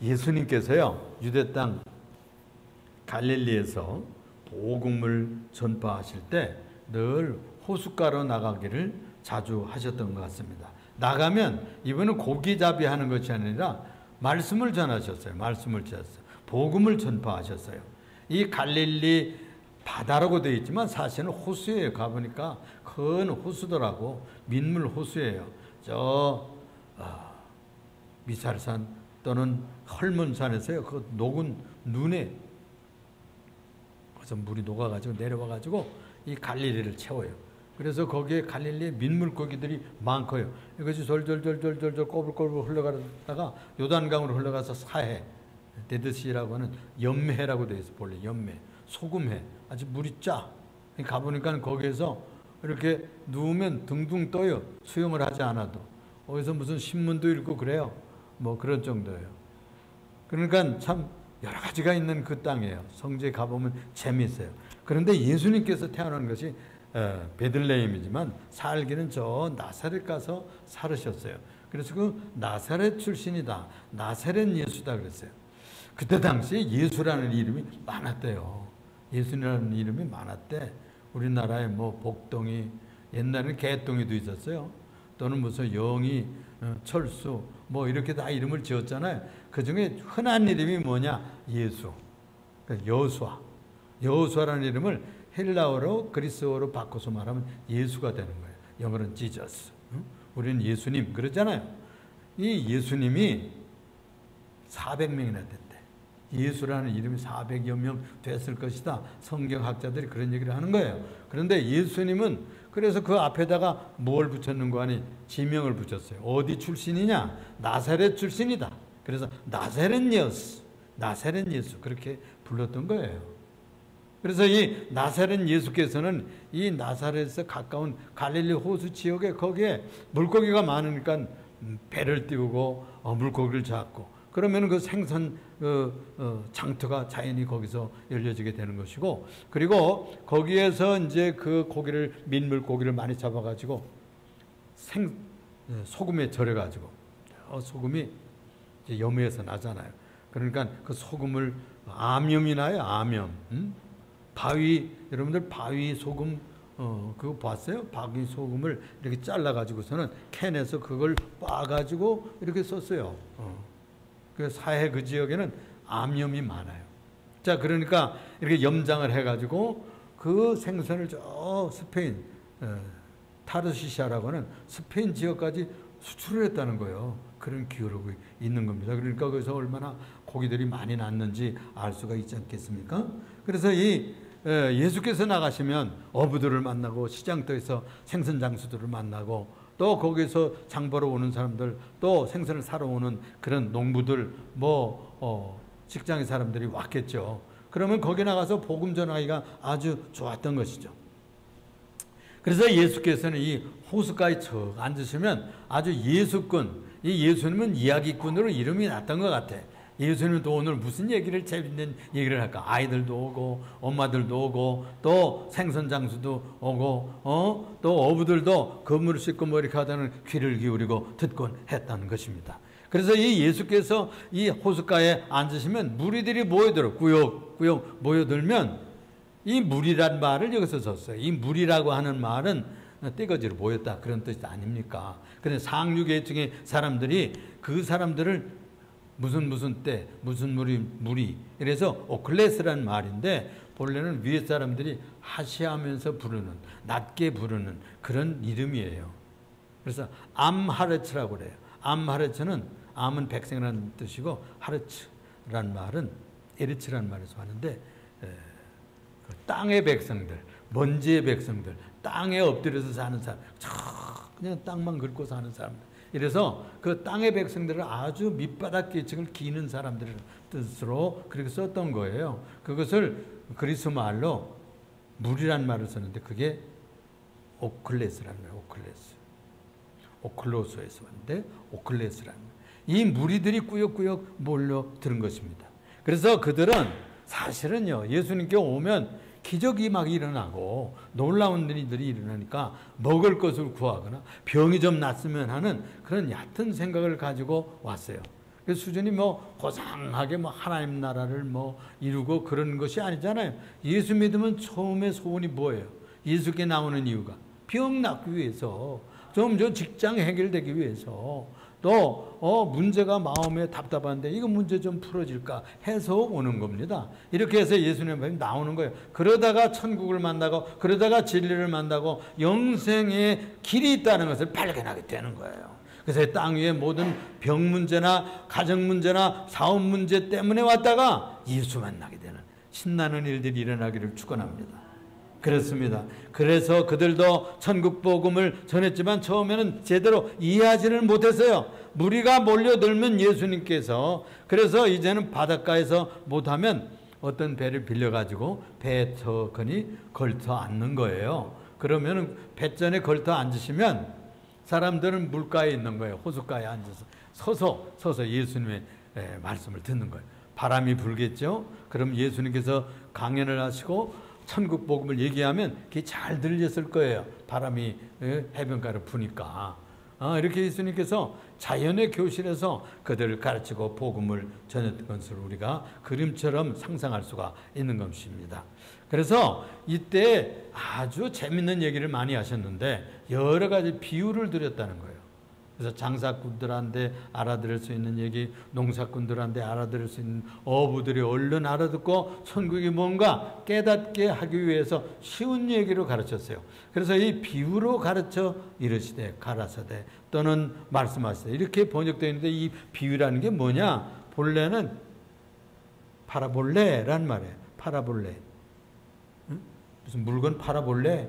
예수님께서요, 유대 땅 갈릴리에서 복음을 전파하실 때 늘 호숫가로 나가기를 자주 하셨던 것 같습니다. 나가면 이분은 고기잡이 하는 것이 아니라 말씀을 전하셨어요. 말씀을 전하셨어요. 복음을 전파하셨어요. 이 갈릴리 바다라고 되어 있지만 사실은 호수예요. 가보니까 큰 호수더라고. 민물 호수예요. 미살산 또는 헐문산에서요, 그 녹은 눈에 그래서 물이 녹아가지고 내려와가지고 이 갈릴리를 채워요. 그래서 거기에 갈릴리에 민물고기들이 많고요. 이것이 졸졸졸졸졸 꼬불꼬불 흘러가다가 요단강으로 흘러가서 사해, 데드시라고 하는 염해라고 되어 있어. 본래 염해, 소금해, 아주 물이 짜. 가보니까 거기에서 이렇게 누우면 둥둥 떠요. 수영을 하지 않아도. 어디서 무슨 신문도 읽고 그래요. 뭐 그런 정도예요. 그러니까 참 여러 가지가 있는 그 땅이에요. 성지에 가보면 재미있어요. 그런데 예수님께서 태어난 것이 베들레헴이지만 살기는 저 나사렛 가서 살으셨어요. 그래서 그 나사렛 출신이다, 나사렛 예수다 그랬어요. 그때 당시에 예수라는 이름이 많았대요. 예수라는 이름이 많았대. 우리나라에 뭐 복동이, 옛날에는 개똥이도 있었어요. 또는 무슨 영희, 철수, 뭐 이렇게 다 이름을 지었잖아요. 그 중에 흔한 이름이 뭐냐? 예수. 여수아. 여수아라는 이름을 헬라어로 그리스어로 바꿔서 말하면 예수가 되는 거예요. 영어로는 지저스. 우리는 예수님 그러잖아요. 이 예수님이 400명이나 됐대. 예수라는 이름이 400여 명 됐을 것이다. 성경학자들이 그런 얘기를 하는 거예요. 그런데 예수님은 그래서 그 앞에다가 뭘 붙였는 거 아니? 지명을 붙였어요. 어디 출신이냐? 나사렛 출신이다. 그래서 나사렛 예수, 나사렛 예수 그렇게 불렀던 거예요. 그래서 이 나사렛 예수께서는 이 나사렛에서 가까운 갈릴리 호수 지역에 거기에 물고기가 많으니까 배를 띄우고 물고기를 잡고 그러면 그 생선 장터가 자연히 거기서 열려지게 되는 것이고, 그리고 거기에서 이제 그 고기를, 민물 고기를 많이 잡아가지고 소금에 절여가지고, 소금이 이제 염해에서 나잖아요. 그러니까 그 소금을 암염이 나요. 암염. 바위, 여러분들 바위 소금 그거 봤어요? 바위 소금을 이렇게 잘라가지고서는 캔에서 그걸 빻아가지고 이렇게 썼어요. 그 사해 그 지역에는 암염이 많아요. 자, 그러니까 이렇게 염장을 해가지고 그 생선을 저 스페인 타르시샤라고 하는 스페인 지역까지 수출을 했다는 거예요. 그런 기록이 있는 겁니다. 그러니까 거기서 얼마나 고기들이 많이 났는지 알 수가 있지 않겠습니까? 그래서 이 예수께서 나가시면 어부들을 만나고 시장터에서 생선 장수들을 만나고 또 거기서 장 보러 오는 사람들, 또 생선을 사러 오는 그런 농부들, 직장의 사람들이 왔겠죠. 그러면 거기 나가서 복음 전하기가 아주 좋았던 것이죠. 그래서 예수께서는 이 호숫가에 척 앉으시면 아주 예수꾼, 이 예수님은 이야기꾼으로 이름이 났던 것 같아. 예수님도 오늘 무슨 얘기를, 재밌는 얘기를 할까? 아이들도 오고 엄마들도 오고 또 생선 장수도 오고 또 어부들도 그물을 씻고 뭐 이렇게 하다는 귀를 기울이고 듣곤 했다는 것입니다. 그래서 이 예수께서 이 호숫가에 앉으시면 무리들이 모여들어 꾸역꾸역 모여들면 이 무리란 말을 여기서 썼어요. 이 무리라고 하는 말은 떼거지로 모였다 그런 뜻이 아닙니까? 그런데 상류계층의 사람들이 그 사람들을 무슨 때, 무슨 무리. 이래서 오클레스라는 말인데 본래는 위에 사람들이 하시하면서 부르는, 낮게 부르는 그런 이름이에요. 그래서 암하르츠라고 그래요. 암하르츠는, 암은 백성이라는 뜻이고 하르츠라는 말은 에르츠라는 말에서 하는데 그 땅의 백성들, 먼지의 백성들, 땅에 엎드려서 사는 사람, 그냥 땅만 긁고 사는 사람들. 이래서 그 땅의 백성들을 아주 밑바닥 계층을 기는 사람들의 뜻으로 그렇게 썼던 거예요. 그것을 그리스 말로 물이란 말을 썼는데 그게 오클레스라는 거예요. 오클레스. 오클로소에서 왔는데 오클레스라는 거예요. 이 무리들이 꾸역꾸역 몰려드는 것입니다. 그래서 그들은 사실은요, 예수님께 오면 기적이 막 일어나고 놀라운 일들이 일어나니까 먹을 것을 구하거나 병이 좀 났으면 하는 그런 얕은 생각을 가지고 왔어요. 그 수준이 뭐 고상하게 뭐 하나님 나라를 뭐 이루고 그런 것이 아니잖아요. 예수 믿으면 처음에 소원이 뭐예요? 예수께 나오는 이유가 병 낫기 위해서, 좀 저 직장 해결되기 위해서, 또 문제가 마음에 답답한데 이거 문제 좀 풀어질까 해서 오는 겁니다. 이렇게 해서 예수님 나오는 거예요. 그러다가 천국을 만나고, 그러다가 진리를 만나고 영생의 길이 있다는 것을 발견하게 되는 거예요. 그래서 땅 위에 모든 병 문제나 가정 문제나 사업 문제 때문에 왔다가 예수 만나게 되는 신나는 일들이 일어나기를 축원합니다. 그렇습니다. 그래서 그들도 천국 복음을 전했지만 처음에는 제대로 이해하지를 못했어요. 무리가 몰려들면 예수님께서, 그래서 이제는 바닷가에서 못하면 어떤 배를 빌려가지고 배에 턱하니 걸터 앉는 거예요. 그러면 배전에 걸터 앉으시면 사람들은 물가에 있는 거예요. 호숫가에 앉아서 서서 예수님의 말씀을 듣는 거예요. 바람이 불겠죠. 그럼 예수님께서 강연을 하시고 천국 복음을 얘기하면 그게 잘 들렸을 거예요. 바람이 해변가로 부니까. 이렇게 예수님께서 자연의 교실에서 그들을 가르치고 복음을 전했던 것을 우리가 그림처럼 상상할 수가 있는 것입니다. 그래서 이때 아주 재밌는 얘기를 많이 하셨는데 여러 가지 비유를 드렸다는 거예요. 그래서 장사꾼들한테 알아들을 수 있는 얘기, 농사꾼들한테 알아들을 수 있는 어부들이 얼른 알아듣고 천국이 뭔가 깨닫게 하기 위해서 쉬운 얘기로 가르쳤어요. 그래서 이 비유로 가르쳐 이르시되 가라사대 또는 말씀하시되 이렇게 번역되어 있는데, 이 비유라는 게 뭐냐? 본래는 파라볼레란 말이에요. 파라볼레. 응? 무슨 물건 팔아볼래?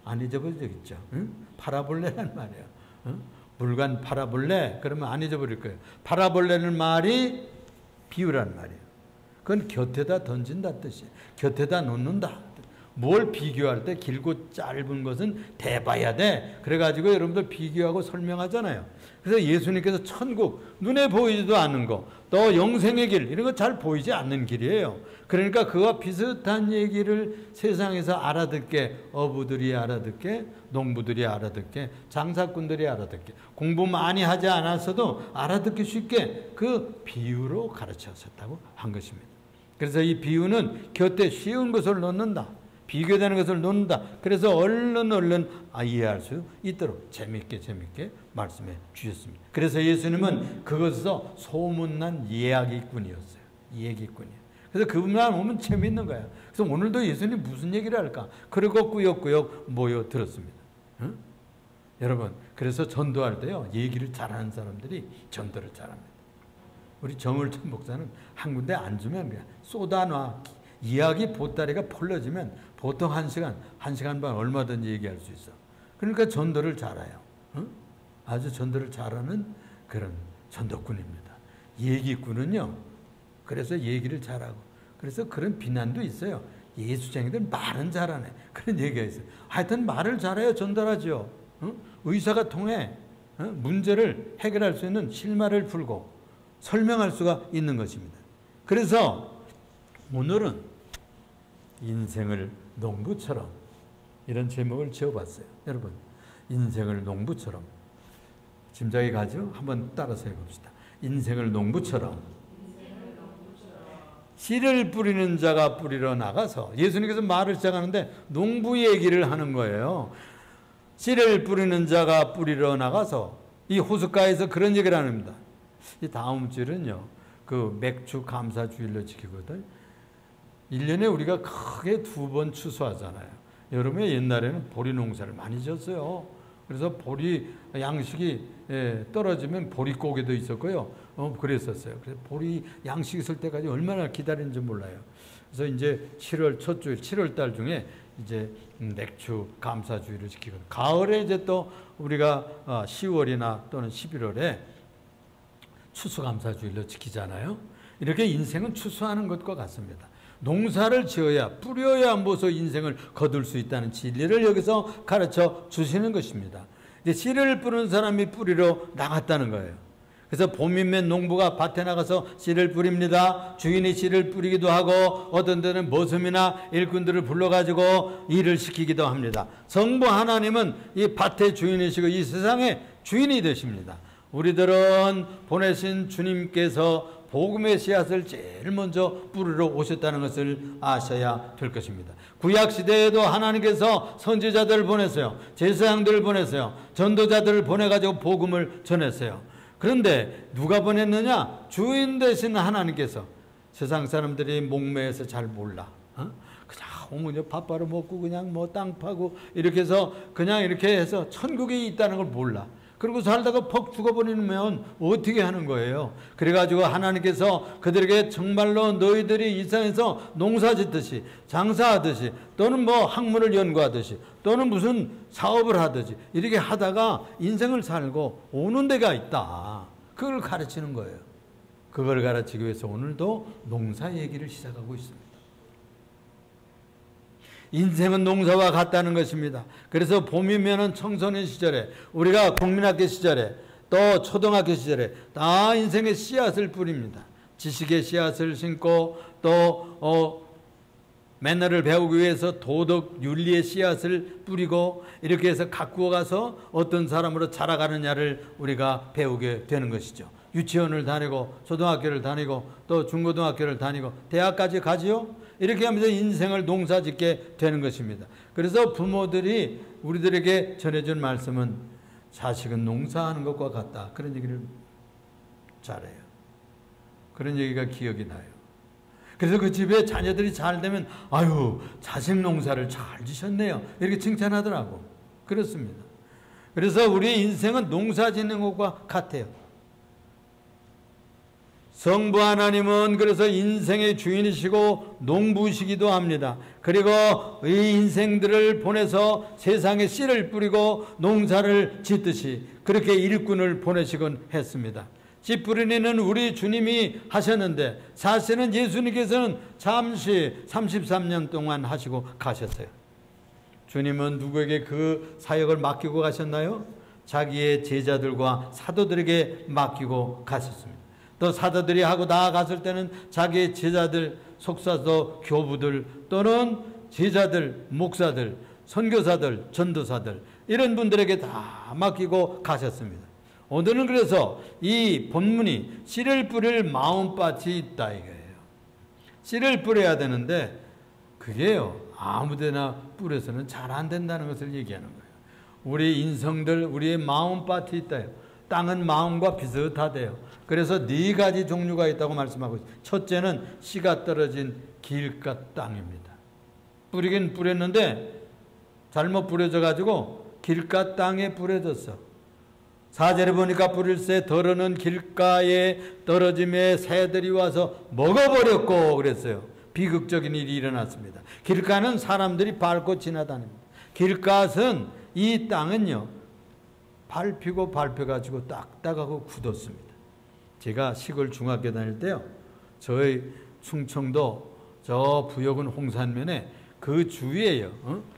안 잊어버릴 적 있죠. 응? 팔아볼레란 말이에요. 응? 물건 팔아볼래? 그러면 안 잊어버릴 거예요. 팔아볼래는 말이 비유란 말이에요. 그건 곁에다 던진다 뜻이에요. 곁에다 놓는다. 뭘 비교할 때 길고 짧은 것은 대봐야 돼. 그래가지고 여러분들 비교하고 설명하잖아요. 그래서 예수님께서 천국, 눈에 보이지도 않는 거, 또 영생의 길, 이런 거 잘 보이지 않는 길이에요. 그러니까 그와 비슷한 얘기를 세상에서 알아듣게, 어부들이 알아듣게, 농부들이 알아듣게, 장사꾼들이 알아듣게, 공부 많이 하지 않았어도 알아듣기 쉽게 그 비유로 가르쳤었다고 한 것입니다. 그래서 이 비유는 곁에 쉬운 것을 놓는다. 비교되는 것을 놓는다. 그래서 얼른 이해할 수 있도록 재밌게 말씀해 주셨습니다. 그래서 예수님은 그것에서 소문난 이야기꾼이었어요. 이야기꾼이에요. 그래서 그분만 오면 재밌는 거예요. 그래서 오늘도 예수님 무슨 얘기를 할까? 그리고 꾸역꾸역 모여 들었습니다. 응? 여러분, 그래서 전도할 때요, 얘기를 잘하는 사람들이 전도를 잘합니다. 우리 정을천 목사는 한 군데 앉으면 그냥 쏟아놔. 이야기 보따리가 풀러지면 보통 한 시간 반 얼마든지 얘기할 수 있어. 그러니까 전도를 잘해요. 응? 아주 전도를 잘하는 그런 전도꾼입니다. 얘기꾼은요, 그래서 얘기를 잘하고, 그래서 그런 비난도 있어요. 예수쟁이들 말은 잘하네. 그런 얘기가 있어요. 하여튼 말을 잘해야 전달하죠. 응? 의사가 통해 문제를 해결할 수 있는 실마리를 풀고 설명할 수가 있는 것입니다. 그래서 오늘은 인생을 농부처럼 이런 제목을 지어봤어요. 여러분, 인생을 농부처럼 짐작이 가죠? 한번 따라서 해봅시다. 인생을 농부처럼 씨를 뿌리는 자가 뿌리러 나가서, 예수님께서 말을 시작하는데 농부 얘기를 하는 거예요. 씨를 뿌리는 자가 뿌리러 나가서, 이 호숫가에서 그런 얘기를 합니다. 이 다음 주는요, 그 맥주 감사 주일로 지키거든. 1년에 우리가 크게 2번 추수하잖아요. 여름에 옛날에는 보리 농사를 많이 지었어요. 그래서 보리 양식이 떨어지면 보리고기도 있었고요. 그랬었어요. 그래서 보리 양식 있을 때까지 얼마나 기다리는지 몰라요. 그래서 이제 7월 첫 주일, 7월 달 중에 이제 맥주 감사주의를 지키고, 가을에 이제 또 우리가 10월이나 또는 11월에 추수감사주일로 지키잖아요. 이렇게 인생은 추수하는 것과 같습니다. 농사를 지어야, 뿌려야 모서 인생을 거둘 수 있다는 진리를 여기서 가르쳐 주시는 것입니다. 이제 씨를 뿌리는 사람이 뿌리러 나갔다는 거예요. 그래서 봄이면 농부가 밭에 나가서 씨를 뿌립니다. 주인이 씨를 뿌리기도 하고, 어떤 데는 머슴이나 일꾼들을 불러가지고 일을 시키기도 합니다. 성부 하나님은 이 밭의 주인이시고 이 세상의 주인이 되십니다. 우리들은 보내신 주님께서 복음의 씨앗을 제일 먼저 뿌리러 오셨다는 것을 아셔야 될 것입니다. 구약시대에도 하나님께서 선지자들을 보냈어요. 제사장들을 보냈어요. 전도자들을 보내가지고 복음을 전했어요. 그런데 누가 보냈느냐? 주인 되신 하나님께서. 세상 사람들이 목매에서 잘 몰라. 그냥 어머니 밥 바로 먹고 그냥 뭐 땅 파고 이렇게 해서 그냥 이렇게 해서 천국에 있다는 걸 몰라. 그리고 살다가 퍽 죽어버리면 어떻게 하는 거예요? 그래가지고 하나님께서 그들에게 정말로 너희들이 이 땅에서 농사 짓듯이 장사하듯이 또는 뭐 학문을 연구하듯이 또는 무슨 사업을 하듯이 이렇게 하다가 인생을 살고 오는 데가 있다. 그걸 가르치는 거예요. 그걸 가르치기 위해서 오늘도 농사 얘기를 시작하고 있습니다. 인생은 농사와 같다는 것입니다. 그래서 봄이면은 청소년 시절에 우리가 국민학교 시절에 또 초등학교 시절에 다 인생의 씨앗을 뿌립니다. 지식의 씨앗을 심고 또 매너를 배우기 위해서 도덕 윤리의 씨앗을 뿌리고 이렇게 해서 가꾸어 가서 어떤 사람으로 자라가느냐를 우리가 배우게 되는 것이죠. 유치원을 다니고 초등학교를 다니고 또 중고등학교를 다니고 대학까지 가지요. 이렇게 하면서 인생을 농사짓게 되는 것입니다. 그래서 부모들이 우리들에게 전해준 말씀은 자식은 농사하는 것과 같다. 그런 얘기를 잘해요. 그런 얘기가 기억이 나요. 그래서 그 집에 자녀들이 잘 되면 아유 자식 농사를 잘 지셨네요. 이렇게 칭찬하더라고. 그렇습니다. 그래서 우리의 인생은 농사 짓는 것과 같아요. 성부 하나님은 그래서 인생의 주인이시고 농부시기도 합니다. 그리고 이 인생들을 보내서 세상에 씨를 뿌리고 농사를 짓듯이 그렇게 일꾼을 보내시곤 했습니다. 씨 뿌리는 우리 주님이 하셨는데 사실은 예수님께서는 잠시 33년 동안 하시고 가셨어요. 주님은 누구에게 그 사역을 맡기고 가셨나요? 자기의 제자들과 사도들에게 맡기고 가셨습니다. 또 사도들이 하고 나아갔을 때는 자기의 제자들, 속사도 교부들 또는 제자들, 목사들, 선교사들, 전도사들 이런 분들에게 다 맡기고 가셨습니다. 오늘은 그래서 이 본문이 씨를 뿌릴 마음밭이 있다 이거예요. 씨를 뿌려야 되는데 그게요 아무데나 뿌려서는 잘 안 된다는 것을 얘기하는 거예요. 우리 인성들, 우리의 마음밭이 있다요. 땅은 마음과 비슷하대요. 그래서 네 가지 종류가 있다고 말씀하고 있어요. 첫째는 씨가 떨어진 길가 땅입니다. 뿌리긴 뿌렸는데 잘못 뿌려져 가지고 길가 땅에 뿌려졌어. 4절에 보니까 뿌릴새 더러는 길가에 떨어짐에 새들이 와서 먹어버렸고 그랬어요. 비극적인 일이 일어났습니다. 길가는 사람들이 밟고 지나다닙니다. 길가은 이 땅은요 밟히고 밟혀가지고 딱딱하고 굳었습니다. 제가 시골 중학교 다닐 때요 저희 충청도 저 부여군 홍산면에 그 주위에요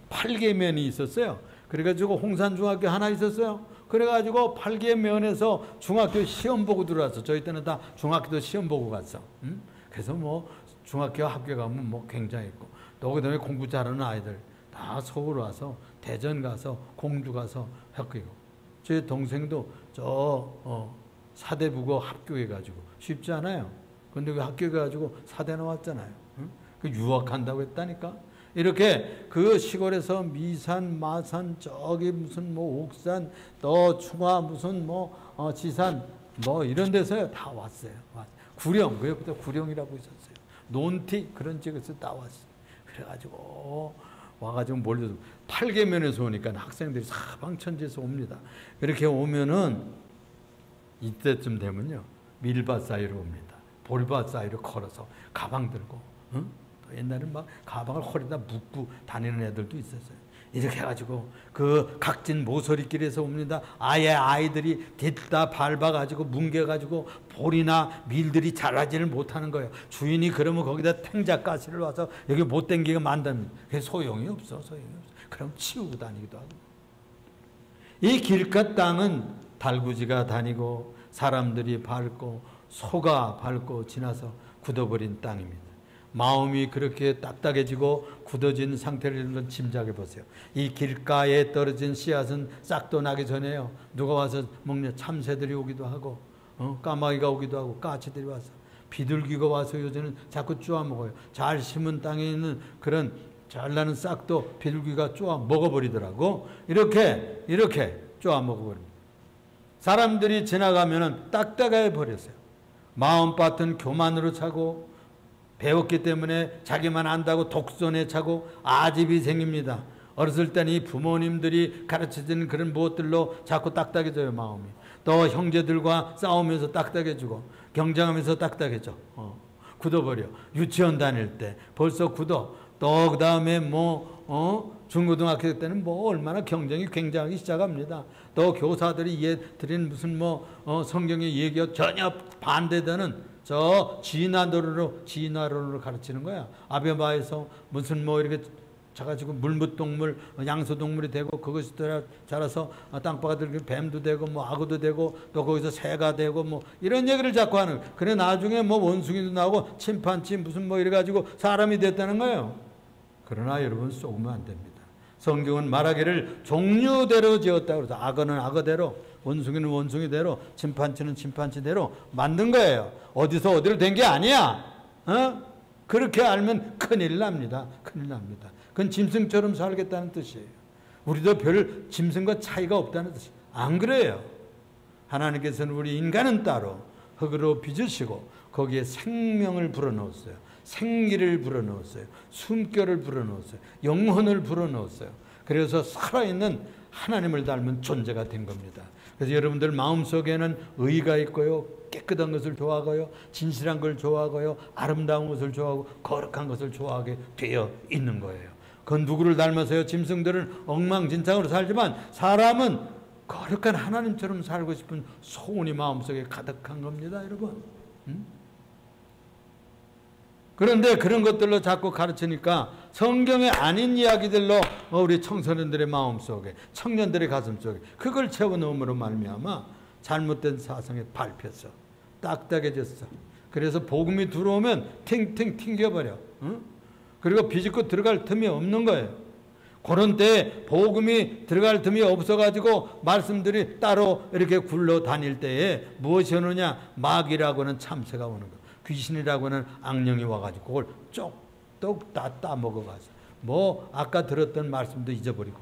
8개면이 있었어요. 그래가지고 홍산중학교 하나 있었어요. 그래가지고 8개면에서 중학교 시험 보고 들어왔어. 저희 때는 다 중학교도 시험 보고 갔어. 그래서 뭐 중학교 학교 가면 뭐 굉장했고 또 그다음에 공부 잘하는 아이들 다 서울 와서 대전 가서 공주 가서 학교고 제 동생도 저 사대부고 합교해가지고 쉽지 않아요. 근데 그 학교 가가지고 사대 나왔잖아요. 그 유학한다고 했다니까. 이렇게 그 시골에서 미산, 마산, 저기 무슨 뭐 옥산, 또 충화 무슨 뭐 지산 뭐 이런 데서 다 왔어요. 구령, 그 옆에 구령이라고 있었어요. 논티 그런 지역에서 다 왔어요. 그래가지고 와가지고 몰려서 8개면에서 오니까 학생들이 사방천지에서 옵니다. 이렇게 오면은 이때쯤 되면요 밀밭 사이로 옵니다. 볼밭 사이로 걸어서 가방 들고 옛날에는 막 가방을 허리다 묶고 다니는 애들도 있었어요. 이렇게 해가지고 그 각진 모서리길에서 옵니다. 아예 아이들이 딛다 밟아가지고 뭉개가지고 볼이나 밀들이 자라지를 못하는 거예요. 주인이 그러면 거기다 탱자가시를 와서 여기 못 당기게 만듭니다. 그게 소용이 없어. 그럼 치우고 다니기도 하고. 이 길가 땅은 달구지가 다니고 사람들이 밟고 소가 밟고 지나서 굳어버린 땅입니다. 마음이 그렇게 딱딱해지고 굳어진 상태를 한번 짐작해 보세요. 이 길가에 떨어진 씨앗은 싹도 나기 전에요. 누가 와서 먹냐? 참새들이 오기도 하고, 까마귀가 오기도 하고, 까치들이 와서, 비둘기가 와서 요새는 자꾸 쪼아 먹어요. 잘 심은 땅에 있는 그런 잘 나는 싹도 비둘기가 쪼아 먹어버리더라고. 이렇게 쪼아 먹어버립니다. 사람들이 지나가면은 딱딱해 버렸어요. 마음밭은 교만으로 차고, 배웠기 때문에 자기만 안다고 독선에 차고 아집이 생깁니다. 어렸을 때는 이 부모님들이 가르쳐준 그런 무엇들로 자꾸 딱딱해져요, 마음이. 또 형제들과 싸우면서 딱딱해지고, 경쟁하면서 딱딱해져. 굳어버려. 유치원 다닐 때 벌써 굳어. 또 그 다음에 중고등학교 때는 얼마나 경쟁이 굉장히 시작합니다. 또 교사들이 얘들은 무슨 성경의 얘기가 전혀 반대되는 저 진화론으로 가르치는 거야. 아베마에서 무슨 이렇게 자가지고 물무동물, 양서동물이 되고, 그것이 자라서 땅바가들 뱀도 되고, 악어도 되고, 또 거기서 새가 되고, 이런 얘기를 자꾸 하는. 그래, 나중에 원숭이도 나오고, 침판치 무슨 이래가지고 사람이 됐다는 거예요. 그러나 여러분, 속으면 안 됩니다. 성경은 말하기를 종류대로 지었다고 그래서 악어는 악어대로, 원숭이는 원숭이대로, 침판치는 침판치대로 만든 거예요. 어디서 어디로 된 게 아니야. 그렇게 알면 큰일 납니다. 큰일 납니다. 그건 짐승처럼 살겠다는 뜻이에요. 우리도 별 짐승과 차이가 없다는 뜻이에요. 안 그래요. 하나님께서는 우리 인간은 따로 흙으로 빚으시고 거기에 생명을 불어넣었어요. 생기를 불어넣었어요. 숨결을 불어넣었어요. 영혼을 불어넣었어요. 그래서 살아있는 하나님을 닮은 존재가 된 겁니다. 그래서 여러분들 마음속에는 의가 있고요, 깨끗한 것을 좋아하고요, 진실한 걸 좋아하고요, 아름다운 것을 좋아하고 거룩한 것을 좋아하게 되어 있는 거예요. 그건 누구를 닮아서요? 짐승들은 엉망진창으로 살지만 사람은 거룩한 하나님처럼 살고 싶은 소원이 마음속에 가득한 겁니다, 여러분. 그런데 그런 것들로 자꾸 가르치니까 성경에 아닌 이야기들로 우리 청소년들의 마음속에, 청년들의 가슴속에 그걸 채워넣음으로 말미암아 잘못된 사상에 밟혔어. 딱딱해졌어. 그래서 복음이 들어오면 팅팅 튕겨버려. 그리고 비집고 들어갈 틈이 없는 거예요. 그런 때 복음이 들어갈 틈이 없어가지고 말씀들이 따로 이렇게 굴러다닐 때에 무엇이 오느냐? 마귀라고 하는 참새가 오는 거예요. 귀신이라고 하는 악령이 와가지고 그걸 쪽쪽 다 따먹어가서 아까 들었던 말씀도 잊어버리고,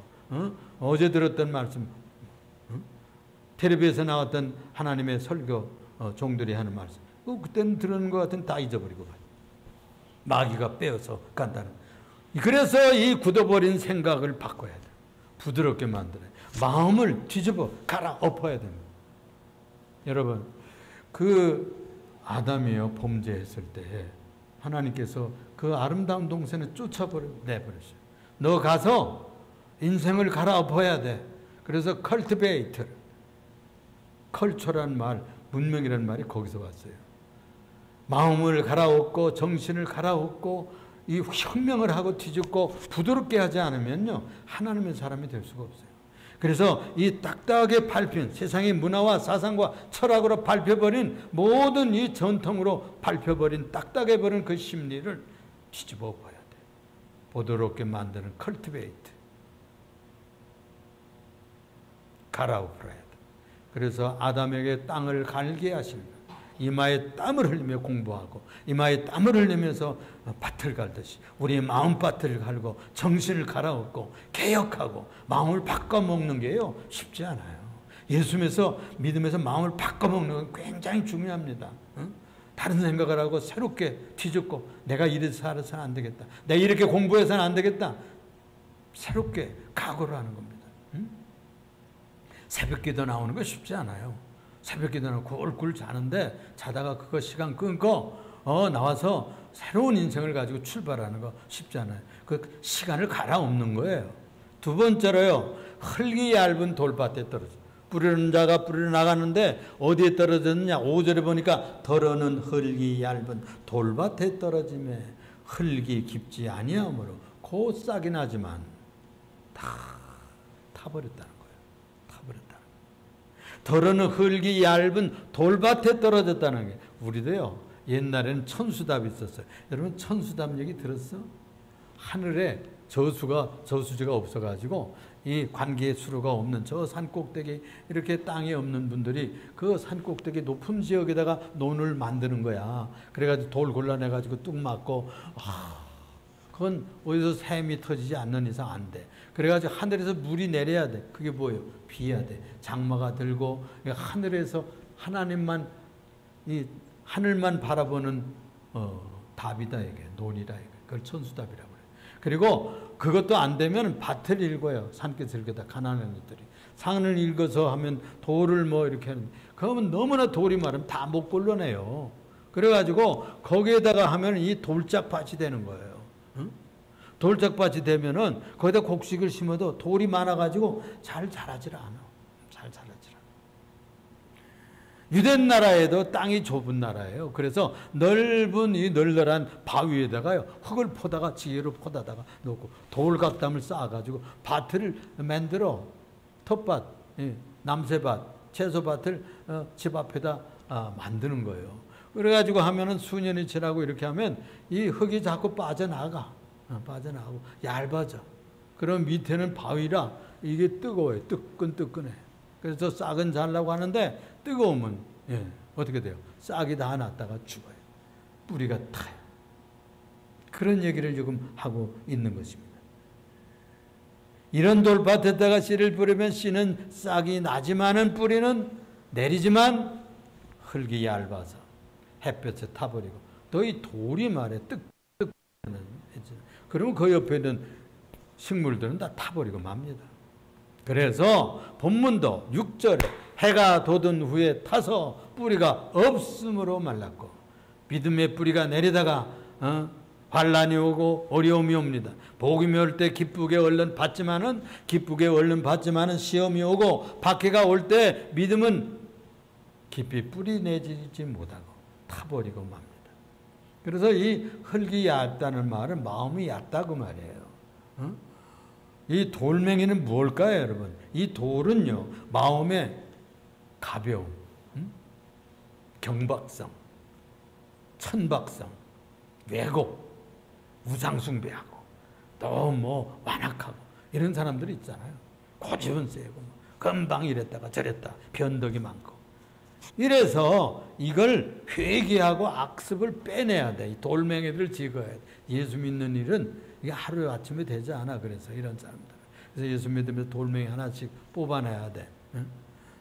어제 들었던 말씀, 텔레비에서 나왔던 하나님의 설교 종들이 하는 말씀, 그때는 들은 것 같은 다 잊어버리고 마귀가 빼어서 간다는. 그래서 이 굳어버린 생각을 바꿔야 돼. 부드럽게 만들어야 돼. 마음을 뒤집어 갈아엎어야 됩니다. 여러분, 아담이요, 범죄했을 때 하나님께서 그 아름다운 동생을 내버렸어요. 너 가서 인생을 갈아엎어야 돼. 그래서 cultivate, 컬처란 말, 문명이라는 말이 거기서 왔어요. 마음을 갈아엎고 정신을 갈아엎고 이 혁명을 하고 뒤집고 부드럽게 하지 않으면요, 하나님의 사람이 될 수가 없어요. 그래서 이 딱딱하게 밟힌 세상의 문화와 사상과 철학으로 밟혀버린 모든 이 전통으로 밟혀버린 딱딱해버린 그 심리를 뒤집어 봐야 돼. 부드럽게 만드는 cultivate, 갈아엎어야 돼. 그래서 아담에게 땅을 갈게 하십니다. 이마에 땀을 흘리며 공부하고 이마에 땀을 흘리면서 밭을 갈듯이 우리의 마음밭을 갈고 정신을 갈아엎고 개혁하고 마음을 바꿔먹는 게요, 쉽지 않아요. 예수님에서 믿음에서 마음을 바꿔먹는 건 굉장히 중요합니다. 다른 생각을 하고 새롭게 뒤집고 내가 이래서 살아서는 안 되겠다, 내가 이렇게 공부해서는 안 되겠다, 새롭게 각오를 하는 겁니다. 새벽기도 나오는 거 쉽지 않아요. 새벽기도는 꿀꿀 자는데 자다가 그거 시간 끊고 나와서 새로운 인생을 가지고 출발하는 거 쉽지 않아요. 그 시간을 갈아엎는 거예요. 두 번째로요, 흙이 얇은 돌밭에 떨어져. 뿌리는 자가 뿌리를 나가는데 어디에 떨어졌느냐? 5절에 보니까 더러는 흙이 얇은 돌밭에 떨어짐에 흙이 깊지 아니하므로 곧 싹이 나지만 다 타버렸다는 거예요. 더러는 흙이 얇은 돌밭에 떨어졌다는 게, 우리도요 옛날에는 천수답이 있었어요. 여러분 천수답 얘기 들었어? 하늘에 저수지가 없어가지고 이 관계의 수로가 없는 저 산 꼭대기, 이렇게 땅이 없는 분들이 그 산 꼭대기 높은 지역에다가 논을 만드는 거야. 그래가지고 돌 골라내가지고 뚝 맞고, 그건 어디서 샘이 터지지 않는 이상 안 돼. 그래가지고 하늘에서 물이 내려야 돼. 그게 뭐예요? 비야 돼. 장마가 들고, 하늘에서 하나님만, 이 하늘만 바라보는 답이다 이게, 논이다 이게. 그걸 천수답이라고 그래. 그리고 그것도 안 되면 밭을 읽어요. 산끝을 읽다 가나안인들이 산을 읽어서 하면 돌을 뭐 이렇게 하는, 그러면 너무나 돌이 많으면 다 못 골라내요. 그래가지고 거기에다가 하면 이 돌짝밭이 되는 거예요. 응? 돌짝밭이 되면은 거기다 곡식을 심어도 돌이 많아가지고 잘 자라질 않아. 잘 자라질 않아. 유대 나라에도 땅이 좁은 나라예요. 그래서 넓은 이 널널한 바위에다가요, 흙을 퍼다가 지혜로 퍼다다가 놓고 돌각담을 쌓아가지고 밭을 만들어. 텃밭, 남새밭, 채소밭을 집 앞에다 만드는 거예요. 그래가지고 하면은 수년이 지나고 이렇게 하면 이 흙이 자꾸 빠져나가고 얇아져. 그럼 밑에는 바위라 이게 뜨거워요. 뜨끈뜨끈해. 그래서 싹은 자라고 하는데 뜨거우면 어떻게 돼요? 싹이 다 났다가 죽어요. 뿌리가 타요. 그런 얘기를 지금 하고 있는 것입니다. 이런 돌밭에다가 씨를 뿌리면 씨는 싹이 나지만은 뿌리는 내리지만 흙이 얇아서 햇볕에 타버리고, 또 이 돌이 말해 뜨끈뜨끈. 그러면 그 옆에 있는 식물들은 다 타버리고 맙니다. 그래서 본문도 6절에 해가 돋은 후에 타서 뿌리가 없으므로 말랐고, 믿음의 뿌리가 내리다가 환란이 오고 어려움이 옵니다. 복음이 올 때 기쁘게 얼른 받지만은 시험이 오고 박해가 올 때 믿음은 깊이 뿌리 내리지 못하고 타버리고 맙니다. 그래서 이 흙이 얇다는 말은 마음이 얇다고 말이에요. 이 돌멩이는 뭘까요, 여러분? 이 돌은요, 마음의 가벼움, 경박성, 천박성, 왜곡, 우상숭배하고, 또 뭐 완악하고 이런 사람들이 있잖아요. 고집은 세고 금방 이랬다가 저랬다, 변덕이 많고. 이래서 이걸 회개하고 악습을 빼내야 돼. 이 돌멩이들을 제거해야 돼. 예수 믿는 일은 이게 하루아침에 되지 않아. 그래서 이런 사람들. 그래서 예수 믿으면서 돌멩이 하나씩 뽑아내야 돼. 응?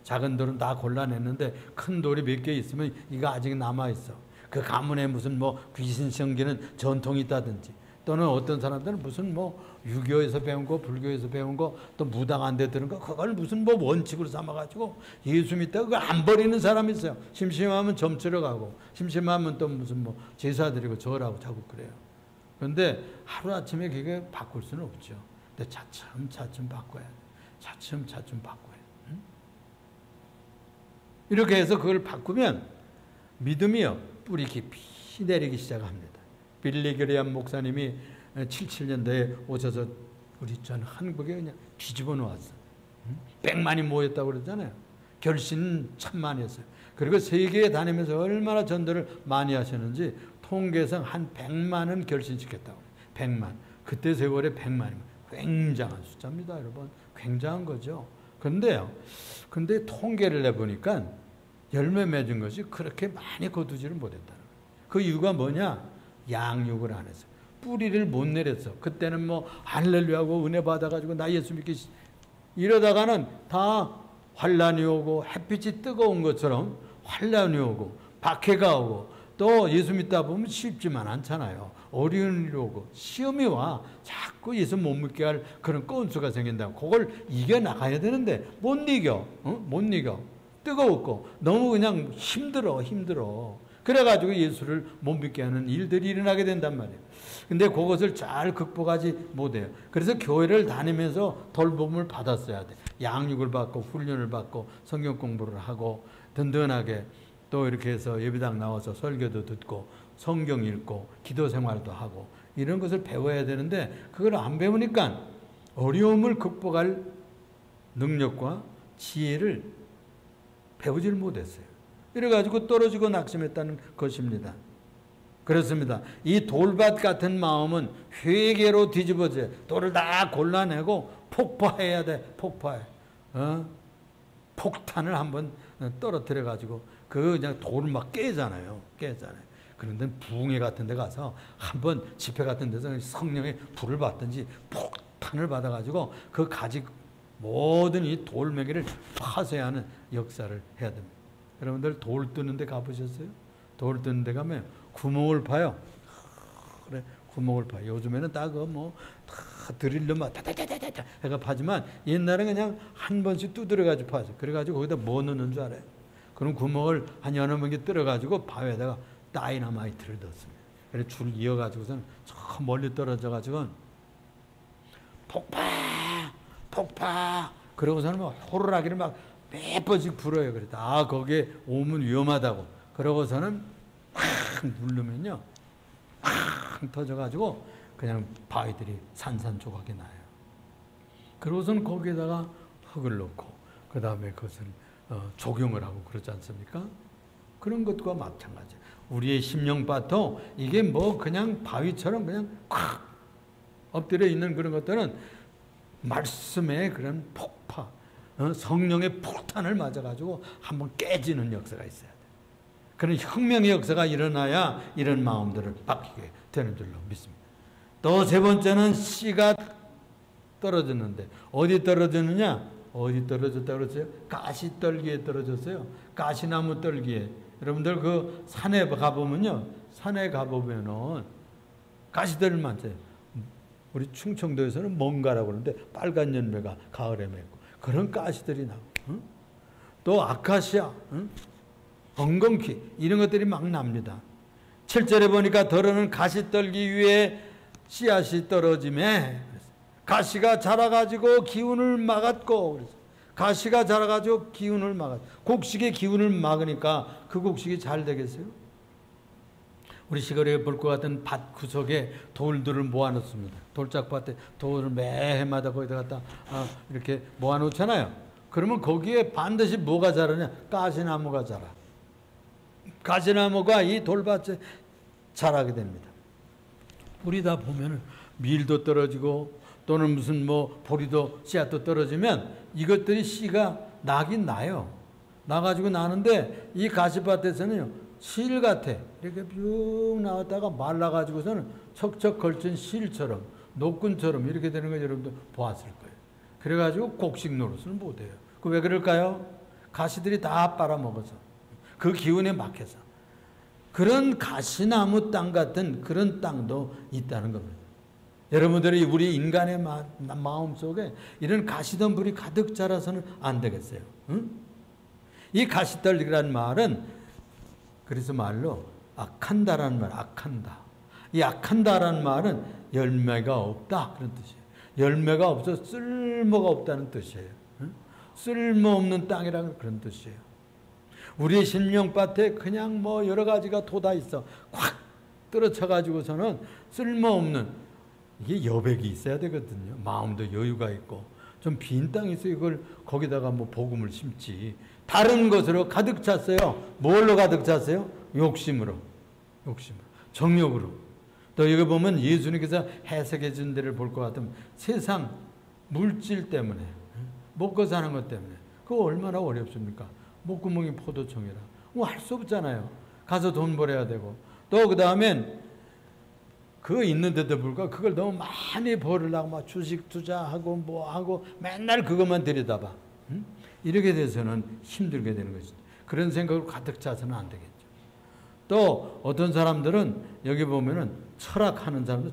작은 돌은 다 골라냈는데 큰 돌이 몇 개 있으면 이거 아직 남아있어. 그 가문에 무슨 뭐 귀신 섬기는 전통이 있다든지, 또는 어떤 사람들은 무슨 뭐 유교에서 배운 거, 불교에서 배운 거, 또 무당 안 돼 들은 거, 그걸 무슨 뭐 원칙으로 삼아가지고 예수 믿다가 그걸 안 버리는 사람이 있어요. 심심하면 점치러 가고, 심심하면 또 무슨 뭐 제사 드리고 절하고 자꾸 그래요. 그런데 하루아침에 그게 바꿀 수는 없죠. 근데 차츰차츰 바꿔야 돼. 차츰차츰 바꿔야 돼. 응? 이렇게 해서 그걸 바꾸면 믿음이요, 뿌리 깊이 내리기 시작합니다. 빌리 그레이엄 목사님이 77년대에 오셔서 우리 전 한국에 그냥 뒤집어 놓았어. 100만이 모였다고 그러잖아요. 결신 1000만이었어요. 그리고 세계에 다니면서 얼마나 전도를 많이 하셨는지 통계상 한 100만은 결신시켰다고. 100만. 그때 세월에 100만이면 굉장한 숫자입니다, 여러분. 굉장한 거죠. 근데 통계를 내보니까 열매 맺은 것이 그렇게 많이 거두지를 못했다는 거예요. 그 이유가 뭐냐? 양육을 안 했어요. 뿌리를 못 내렸어. 그때는 뭐 할렐루야하고 은혜 받아가지고 나 예수 믿기 이러다가는 다 환란이 오고 햇빛이 뜨거운 것처럼 환란이 오고 박해가 오고, 또 예수 믿다 보면 쉽지만 않잖아요. 어려운 일이 오고 시험이 와. 자꾸 예수 못 믿게 할 그런 건수가 생긴다고. 그걸 이겨나가야 되는데 못 이겨. 못 이겨. 뜨거웠고 너무 그냥 힘들어. 그래가지고 예수를 못 믿게 하는 일들이 일어나게 된단 말이에요. 근데 그것을 잘 극복하지 못해요. 그래서 교회를 다니면서 돌봄을 받았어야 돼. 양육을 받고 훈련을 받고 성경 공부를 하고 든든하게, 또 이렇게 해서 예배당 나와서 설교도 듣고 성경 읽고 기도 생활도 하고 이런 것을 배워야 되는데, 그걸 안 배우니까 어려움을 극복할 능력과 지혜를 배우질 못했어요. 이래가지고 떨어지고 낙심했다는 것입니다. 그렇습니다. 이 돌밭 같은 마음은 회개로 뒤집어져요. 돌을 다 골라내고 폭파해야 돼. 폭파해. 폭탄을 한번 떨어뜨려 가지고 그 그냥 돌을 막 깨잖아요. 그런데 부흥회 같은 데 가서 한번 집회 같은 데서 성령의 불을 받든지 폭탄을 받아 가지고 그 가지 모든 이 돌멩이를 파쇄하는 역사를 해야 됩니다. 여러분들 돌 뜨는 데 가보셨어요? 돌 뜨는 데 가면 구멍을 파요. 그래, 구멍을 파요. 요즘에는 다 다 드릴로 막 다다다다다 해가 파지만 옛날에 그냥 한 번씩 두드려가지고 파죠. 그래가지고 거기다 뭐 넣는 줄 알아요? 그런 구멍을 한 여러 개 뚫어가지고 바위에다가 다이너마이트를 넣었습니다. 그래서 줄 이어가지고서는 저 멀리 떨어져가지고 폭파 그러고서는 막 호루라기를 막 몇 번씩 불어요. 그랬다. 거기에 오면 위험하다고. 그러고서는 확 누르면요, 확 터져가지고 그냥 바위들이 산산조각이 나요. 그러고서는 거기에다가 흙을 넣고 그 다음에 그것을 조경을 하고 그러지 않습니까? 그런 것과 마찬가지예요. 우리의 심령밭도 이게 그냥 바위처럼 그냥 콱 엎드려 있는 그런 것들은 말씀의 그런 폭파, 성령의 폭탄을 맞아가지고 한번 깨지는 역사가 있어야 돼요. 그런 혁명의 역사가 일어나야 이런 마음들을 바뀌게 되는 줄로 믿습니다. 또 세 번째는 씨가 떨어졌는데 어디 떨어졌느냐? 어디 떨어졌다고 그랬어요? 가시떨기에 떨어졌어요. 가시나무 떨기에. 여러분들 그 산에 가보면요, 산에 가보면은 가시떨기 많죠. 우리 충청도에서는 뭔가라고 그러는데 빨간 열매가 가을에 맺고 그런 가시들이 나고, 또 아카시아, 엉겅퀴 이런 것들이 막 납니다. 7절에 보니까 더러는 가시떨기 위에 씨앗이 떨어짐에 가시가 자라가지고 기운을 막았고, 가시가 자라가지고 기운을 막았고, 곡식의 기운을 막으니까 그 곡식이 잘 되겠어요? 우리 시골에 볼 것 같은 밭 구석에 돌들을 모아놓습니다. 돌짝밭에 돌을 매 해마다 거기다 갖다 이렇게 모아놓잖아요. 그러면 거기에 반드시 뭐가 자라냐? 가시나무가 자라. 가시나무가 이 돌밭에 자라게 됩니다. 우리 다 보면은 밀도 떨어지고 또는 무슨 보리도 씨앗도 떨어지면 이것들이 씨가 나긴 나요. 나가지고 나는데 이 가시밭에서는요, 실 같아. 이렇게 쭉 나왔다가 말라가지고서는 척척 걸친 실처럼, 노끈처럼 이렇게 되는 거 여러분도 보았을 거예요. 그래가지고 곡식 노릇을 못해요. 그 왜 그럴까요? 가시들이 다 빨아먹어서. 그 기운에 막혀서. 그런 가시나무 땅 같은 그런 땅도 있다는 겁니다. 여러분들이 우리 인간의 마음 속에 이런 가시덤불이 가득 자라서는 안 되겠어요. 응? 이 가시떨기라는 말은 그래서 말로 악한다라는 말, 악한다. 이 악한다라는 말은 열매가 없다 그런 뜻이에요. 열매가 없어 쓸모가 없다는 뜻이에요. 응? 쓸모없는 땅이라는 그런 뜻이에요. 우리의 심령밭에 그냥 여러 가지가 돋아 있어. 확 떨어져가지고서는 쓸모없는, 이게 여백이 있어야 되거든요. 마음도 여유가 있고 좀 빈 땅이 있어요. 이걸 거기다가 복음을 심지. 다른 것으로 가득 찼어요. 뭘로 가득 찼어요? 욕심으로. 정욕으로. 또 여기 보면 예수님께서 해석해 준 데를 볼 것 같으면 세상 물질 때문에, 먹고 사는 것 때문에. 그거 얼마나 어렵습니까? 목구멍이 포도청이라. 할 수 없잖아요. 가서 돈 벌어야 되고. 또 그 다음엔 그거 있는데도 불구하고 그걸 너무 많이 벌으려고 막 주식 투자하고 하고 맨날 그것만 들여다봐. 이렇게 돼서는 힘들게 되는 것이죠. 그런 생각으로 가득 차서는 안 되겠죠. 또 어떤 사람들은 여기 보면은 철학하는 사람도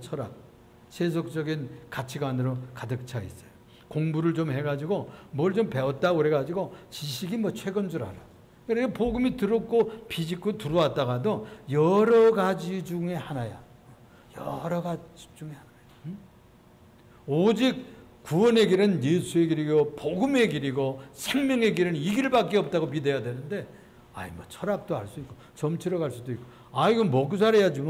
세속적인 가치관으로 가득 차 있어요. 공부를 좀 해가지고 뭘 좀 배웠다고 그래가지고 지식이 최고인 줄 알아. 그러니까 복음이 들었고 비집고 들어왔다가도 여러 가지 중에 하나야. 여러 가지 중에 하나야. 오직 구원의 길은 예수의 길이고 복음의 길이고 생명의 길은 이 길밖에 없다고 믿어야 되는데, 철학도 할 수 있고 점치러 갈 수도 있고, 이거 먹고 살아야지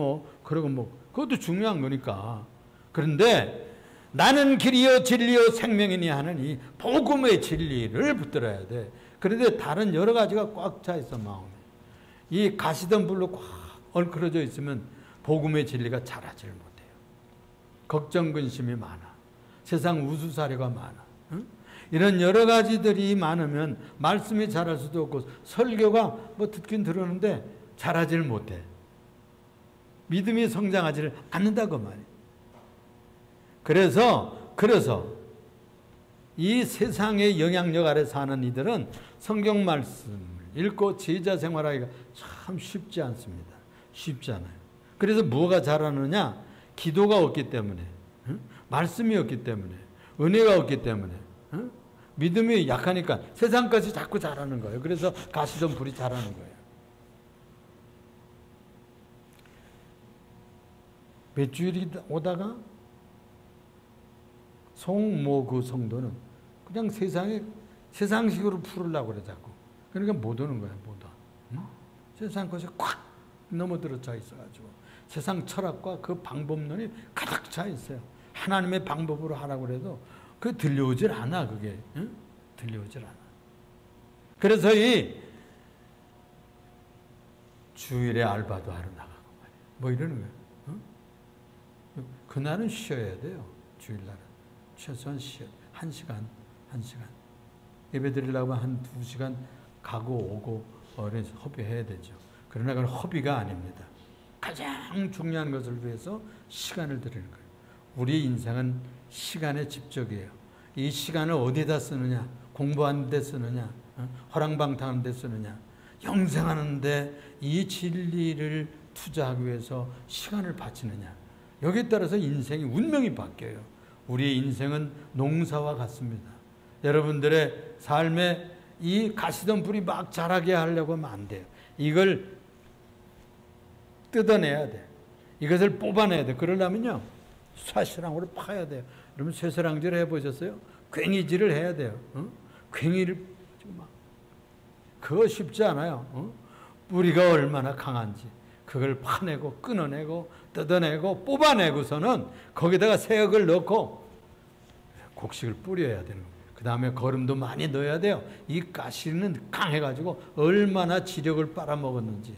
그러고 그것도 중요한 거니까. 그런데 나는 길이요 진리요 생명이니 하는 이 복음의 진리를 붙들어야 돼. 그런데 다른 여러 가지가 꽉 차 있어 마음에. 이 가시덤불로 꽉 얽혀져 있으면 복음의 진리가 자라질 못해요. 걱정 근심이 많아. 세상 우수사례가 많아. 응? 이런 여러 가지들이 많으면 말씀이 자랄 수도 없고 설교가 뭐 듣긴 들었는데 자라질 못해. 믿음이 성장하지를 않는다고 말이에요. 그래서 이 세상의 영향력 아래 사는 이들은 성경 말씀을 읽고 제자 생활하기가 참 쉽지 않습니다. 쉽지 않아요. 그래서 뭐가 자라느냐? 기도가 없기 때문에, 말씀이 없기 때문에, 은혜가 없기 때문에, 믿음이 약하니까 세상 것이 자꾸 자라는 거예요. 그래서 가시던 불이 자라는 거예요. 몇 주일이 오다가 송모 그 성도는 그냥 세상식으로 풀으려고 그래 자꾸. 그러니까 못 오는 거야, 못 와. 세상 것이 콱 넘어들어차 있어가지고 세상 철학과 그 방법론이 가득 차 있어요. 하나님의 방법으로 하라고 해도 그 들려오질 않아, 그게. 들려오질 않아. 그래서 이 주일에 알바도 하러 나가고 말이야. 뭐 이러는 거야. 그날은 쉬어야 돼요. 주일날은. 최소한 쉬어. 1시간. 예배 드리려고 한 2시간 가고 오고 허비해야 되죠. 그러나 그건 허비가 아닙니다. 가장 중요한 것을 위해서 시간을 드리는 거예요. 우리 인생은 시간의 집적이에요. 이 시간을 어디다 쓰느냐? 공부하는 데 쓰느냐? 허랑방탕하는 데 쓰느냐? 영생하는 데 이 진리를 투자하기 위해서 시간을 바치느냐? 여기에 따라서 인생이 운명이 바뀌어요. 우리의 인생은 농사와 같습니다. 여러분들의 삶에 이 가시던 불이 막 자라게 하려고 하면 안 돼요. 이걸 뜯어내야 돼. 이것을 뽑아내야 돼. 그러려면요, 쇠사랑으로 파야 돼요. 여러분 쇠사랑질 해보셨어요? 괭이질을 해야 돼요. 괭이를 막 그거 쉽지 않아요. 뿌리가 얼마나 강한지 그걸 파내고 끊어내고 뜯어내고 뽑아내고서는 거기다가 새역을 넣고 곡식을 뿌려야 되는 거예요. 그 다음에 거름도 많이 넣어야 돼요. 이 가시는 강해가지고 얼마나 지력을 빨아먹었는지.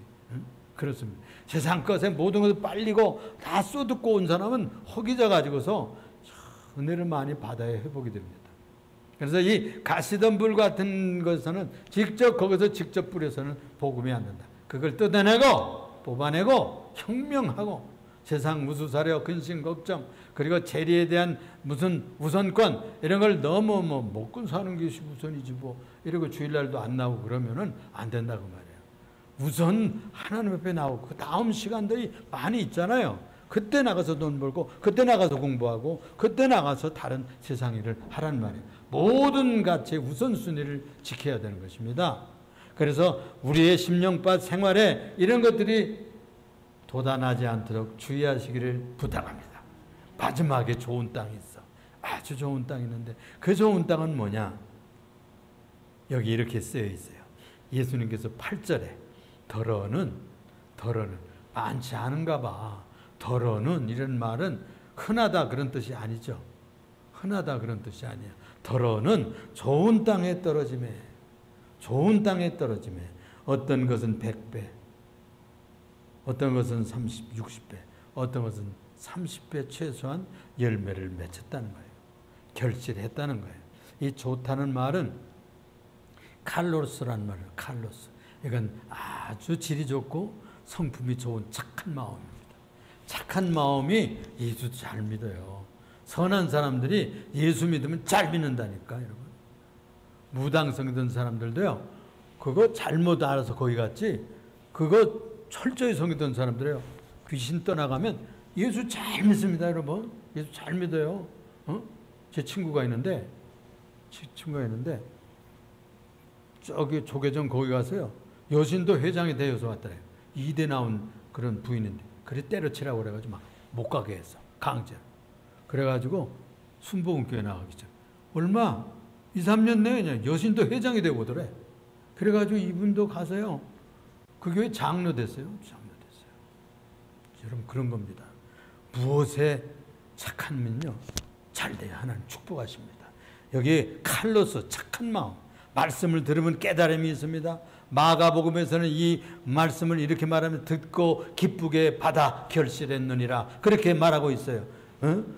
그렇습니다. 세상 것에 모든 것을 빨리고 다 쏟고 온 사람은 허기져 가지고서 은혜를 많이 받아야 회복이 됩니다. 그래서 이 가시던 불 같은 것에서는 거기서 직접 뿌려서는 복음이 안 된다. 그걸 뜯어내고 뽑아내고 혁명하고 세상 우수사려 근심 걱정 그리고 재리에 대한 무슨 우선권 이런 걸 너무 먹고 사는 것이 우선이지 뭐 이러고 주일날도 안 나오고 그러면은 안 된다고 말이에요. 우선 하나님 앞에 나오고 그 다음 시간들이 많이 있잖아요. 그때 나가서 돈 벌고 그때 나가서 공부하고 그때 나가서 다른 세상 일을 하란 말이에요. 모든 가치의 우선순위를 지켜야 되는 것입니다. 그래서 우리의 심령밭 생활에 이런 것들이 도단하지 않도록 주의하시기를 부탁합니다. 마지막에 좋은 땅이 있어. 아주 좋은 땅이 있는데 그 좋은 땅은 뭐냐? 여기 이렇게 쓰여 있어요. 예수님께서 8절에 더러는 많지 않은가 봐. 더러는 이런 말은 흔하다 그런 뜻이 아니죠. 흔하다 그런 뜻이 아니야. 더러는 좋은 땅에 떨어짐에 어떤 것은 100배 어떤 것은 30, 60배 어떤 것은 30배 최소한 열매를 맺었다는 거예요. 결실했다는 거예요. 이 좋다는 말은 칼로스라는 말이에요. 칼로스. 이건 아주 질이 좋고 성품이 좋은 착한 마음입니다. 착한 마음이 예수 잘 믿어요. 선한 사람들이 예수 믿으면 잘 믿는다니까 여러분. 무당성이던 사람들도요. 그거 잘못 알아서 거기 갔지. 그거 철저히 성이던 사람들이요. 귀신 떠나가면 예수 잘 믿습니다 여러분. 예수 잘 믿어요. 제 친구가 있는데 저기 조계종 거기 가서요. 여신도 회장이 되어서 왔더래요. 2대 나온 그런 부인인데 그래 때려치라고 그래가지고 막 못 가게 했어. 강제로. 그래가지고 순복음교회 나가기 전 얼마 2, 3년 내에 그냥 여신도 회장이 되고 오더래. 그래가지고 이분도 가서요. 그 교회 장로 됐어요. 여러분 그런 겁니다. 무엇에 착한면요 잘 돼야 하나님 축복하십니다. 여기 칼로스 착한 마음. 말씀을 들으면 깨달음이 있습니다. 마가복음에서는 이 말씀을 이렇게 말하면 듣고 기쁘게 받아 결실했느니라 그렇게 말하고 있어요.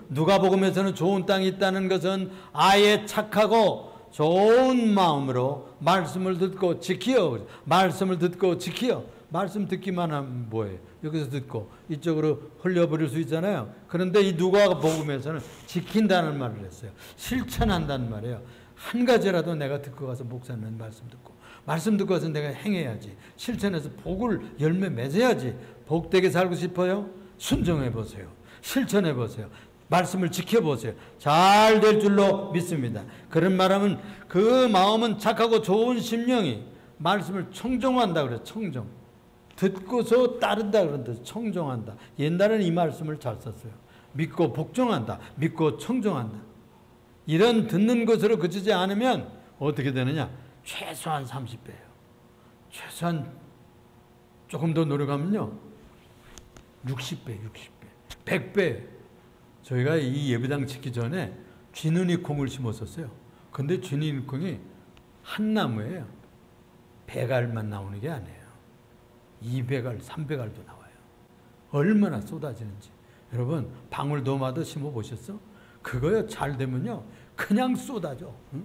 누가복음에서는 좋은 땅이 있다는 것은 아예 착하고 좋은 마음으로 말씀을 듣고 지키어. 말씀을 듣고 지키어. 말씀 듣기만 하면 뭐예요? 여기서 듣고 이쪽으로 흘려버릴 수 있잖아요. 그런데 이 누가복음에서는 지킨다는 말을 했어요. 실천한다는 말이에요. 한 가지라도 내가 듣고 가서 목사님 말씀 듣고 가서 내가 행해야지. 실천해서 복을 열매 맺어야지. 복되게 살고 싶어요? 순종해 보세요. 실천해 보세요. 말씀을 지켜보세요. 잘 될 줄로 믿습니다. 그런 말하면 그 마음은 착하고 좋은 심령이 말씀을 청종한다 그래요. 청종. 듣고서 따른다 그런 뜻. 청종한다. 옛날에는 이 말씀을 잘 썼어요. 믿고 복종한다. 믿고 청종한다. 이런 듣는 것으로 그치지 않으면 어떻게 되느냐? 최소한 30배예요. 최소한 조금 더 노력하면요. 60배, 100배. 저희가 이 예배당 짓기 전에 쥐눈이 콩을 심었었어요. 근데 쥐눈이 콩이 한 나무예요. 배갈만 나오는 게 아니에요. 2배갈, 3배갈도 나와요. 얼마나 쏟아지는지. 여러분 방울도마도 심어보셨어? 그거요 잘 되면요 그냥 쏟아져. 응?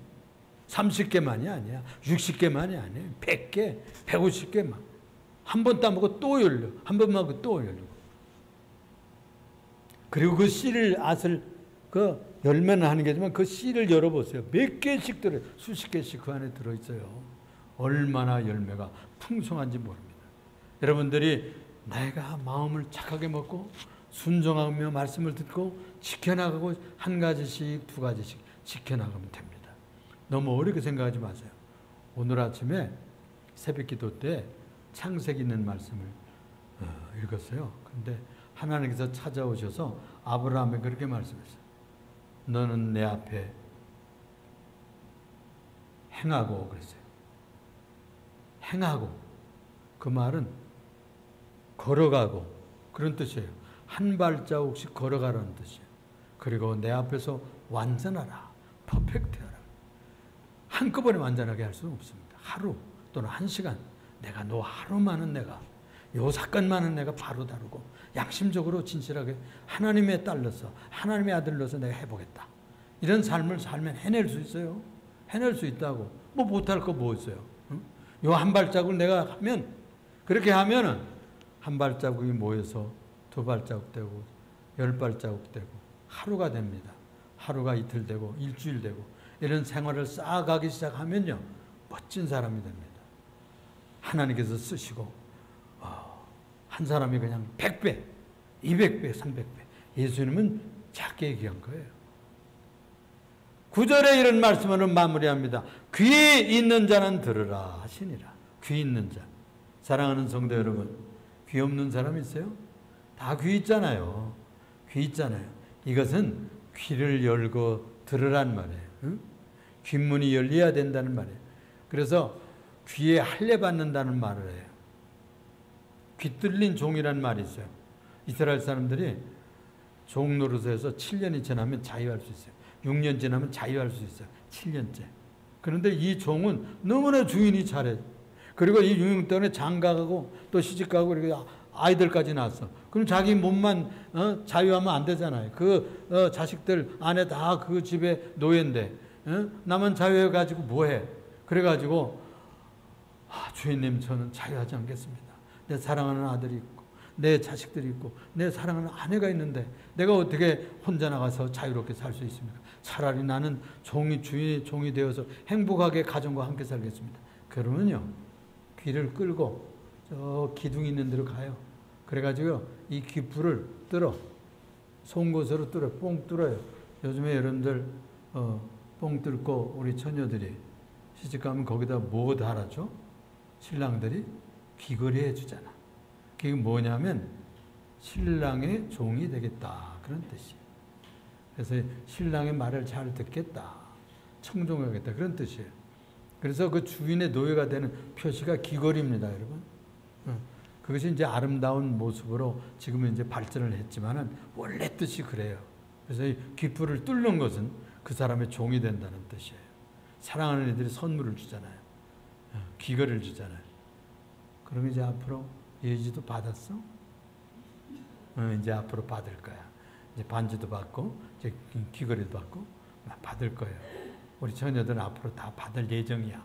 30개만이 아니야. 60개만이 아니에요. 100개, 150개만. 한 번 따먹고 또 열려. 한 번 먹고 또 열리고. 그리고 그 씨를 그 열매는 하는 게지만 그 씨를 열어보세요. 몇 개씩 수십 개씩 그 안에 들어있어요. 얼마나 열매가 풍성한지 모릅니다. 여러분들이 내가 마음을 착하게 먹고 순종하며 말씀을 듣고 지켜나가고 한 가지씩 두 가지씩 지켜나가면 됩니다. 너무 어렵게 생각하지 마세요. 오늘 아침에 새벽기도 때 창세기 있는 말씀을 읽었어요. 그런데 하나님께서 찾아오셔서 아브라함에 그렇게 말씀했어요. 너는 내 앞에 행하고 그랬어요. 행하고 그 말은 걸어가고 그런 뜻이에요. 한 발자국씩 걸어가라는 뜻이에요. 그리고 내 앞에서 완전하라. 퍼펙트하라. 한꺼번에 완전하게 할 수는 없습니다. 하루 또는 한 시간 내가 너 하루만은 내가 요 사건만은 내가 바로 다루고 양심적으로 진실하게 하나님의 딸로서 하나님의 아들로서 내가 해보겠다. 이런 삶을 살면 해낼 수 있어요. 해낼 수 있다고. 뭐 못할 거 뭐 있어요. 요 한 발자국을 내가 하면 그렇게 하면은 한 발자국이 모여서 두 발자국 되고 10발자국 되고 하루가 됩니다. 하루가 이틀 되고 일주일 되고 이런 생활을 쌓아가기 시작하면요 멋진 사람이 됩니다. 하나님께서 쓰시고 한 사람이 그냥 100배, 200배, 300배. 예수님은 작게 얘기한 거예요. 9절에 이런 말씀으로 마무리합니다. 귀 있는 자는 들으라 하시니라. 귀 있는 자. 사랑하는 성도 여러분, 귀 없는 사람 있어요? 다 귀 있잖아요. 귀 있잖아요. 이것은 귀를 열고 들으란 말이에요. 응? 귓문이 열려야 된다는 말이에요. 그래서 귀에 할례 받는다는 말을 해요. 귀 뚫린 종이란 말이 있어요. 이스라엘 사람들이 종 노릇에서 7년이 지나면 자유할 수 있어요. 6년 지나면 자유할 수 있어요. 7년째. 그런데 이 종은 너무나 주인이 잘해. 그리고 이 6년 동안에 장가가고 또 시집가고 이렇게 아이들까지 낳았어. 그럼 자기 몸만 자유하면 안 되잖아요. 그 자식들 안에 다 그 집에 노예인데 나만 자유해가지고 뭐해? 그래가지고 주인님 저는 자유하지 않겠습니다. 내 사랑하는 아들이 있고 내 자식들이 있고 내 사랑하는 아내가 있는데 내가 어떻게 혼자 나가서 자유롭게 살 수 있습니까? 차라리 나는 주인의 종이 되어서 행복하게 가정과 함께 살겠습니다. 그러면요 귀를 끌고 저 기둥이 있는 데로 가요. 그래가지고 이 귀풀을 뚫어 송곳으로 뚫어 뽕 뚫어요. 요즘에 여러분들 뽕 뚫고 우리 처녀들이 시집가면 거기다 뭐 달아줘? 신랑들이 귀걸이 해주잖아. 그게 뭐냐면 신랑의 종이 되겠다 그런 뜻이에요. 그래서 신랑의 말을 잘 듣겠다, 청종하겠다 그런 뜻이에요. 그래서 그 주인의 노예가 되는 표시가 귀걸이입니다, 여러분. 그것이 이제 아름다운 모습으로 지금은 이제 발전을 했지만은 원래 뜻이 그래요. 그래서 이 귀풀을 뚫는 것은 그 사람의 종이 된다는 뜻이에요. 사랑하는 애들이 선물을 주잖아요. 귀걸이를 주잖아요. 그럼 이제 앞으로 예지도 받았어? 이제 앞으로 받을 거야. 이제 반지도 받고, 이제 귀걸이도 받고, 받을 거예요. 우리 처녀들은 앞으로 다 받을 예정이야.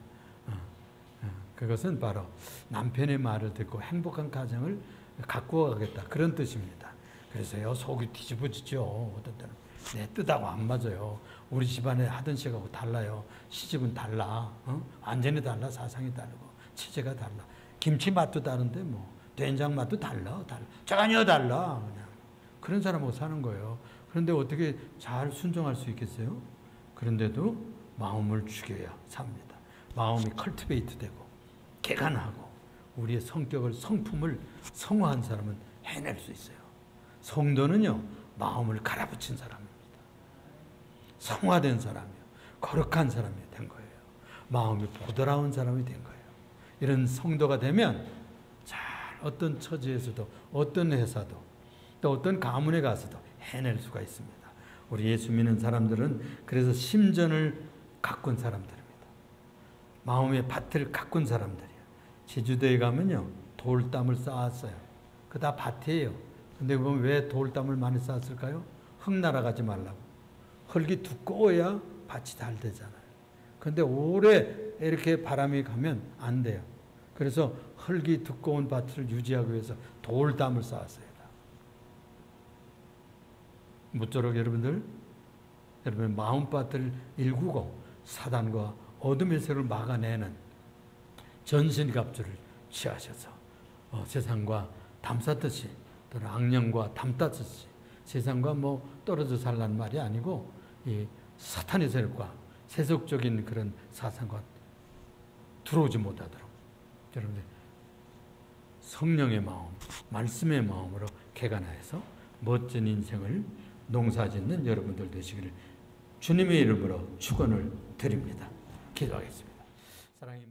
그것은 바로 남편의 말을 듣고 행복한 가정을 가꾸어 가겠다. 그런 뜻입니다. 그래서요, 속이 뒤집어지죠. 어떤 때는. 내 뜻하고 안 맞아요. 우리 집안에 하던 식하고 달라요. 시집은 달라. 완전히 달라. 사상이 다르고. 체제가 달라. 김치 맛도 다른데 뭐. 된장 맛도 달라. 전혀 달라. 그냥. 그런 사람하고 사는 거예요. 그런데 어떻게 잘 순종할 수 있겠어요? 그런데도 마음을 죽여야 삽니다. 마음이 컬티베이트 되고 개간하고 우리의 성격을 성품을 성화한 사람은 해낼 수 있어요. 성도는요, 마음을 갈아붙인 사람입니다. 성화된 사람이요, 거룩한 사람이 된 거예요. 마음이 보드라운 사람이 된 거예요. 이런 성도가 되면 잘 어떤 처지에서도 어떤 회사도 또 어떤 가문에 가서도 해낼 수가 있습니다. 우리 예수 믿는 사람들은 그래서 심전을 가꾼 사람들입니다. 마음의 밭을 가꾼 사람들이에요. 제주도에 가면요, 돌담을 쌓았어요. 그 다 밭이에요. 근데 보면 왜 돌담을 많이 쌓았을까요? 흙 날아가지 말라고. 흙이 두꺼워야 밭이 잘 되잖아요. 근데 오래 이렇게 바람이 가면 안 돼요. 그래서 흙이 두꺼운 밭을 유지하기 위해서 돌담을 쌓았어요. 모쪼록 여러분의 마음밭을 일구고 사단과 어둠의 세를 막아내는 전신갑주를 취하셔서 세상과 담쌓듯이 또는 악령과 담쌓듯이 세상과 뭐 떨어져 살란 말이 아니고 이 사탄의 세력과 세속적인 그런 사상과 들어오지 못하도록 여러분들 성령의 마음, 말씀의 마음으로 개간하여서 멋진 인생을 농사짓는 여러분들 되시기를 주님의 이름으로 축원을 드립니다. 기도하겠습니다. 사랑이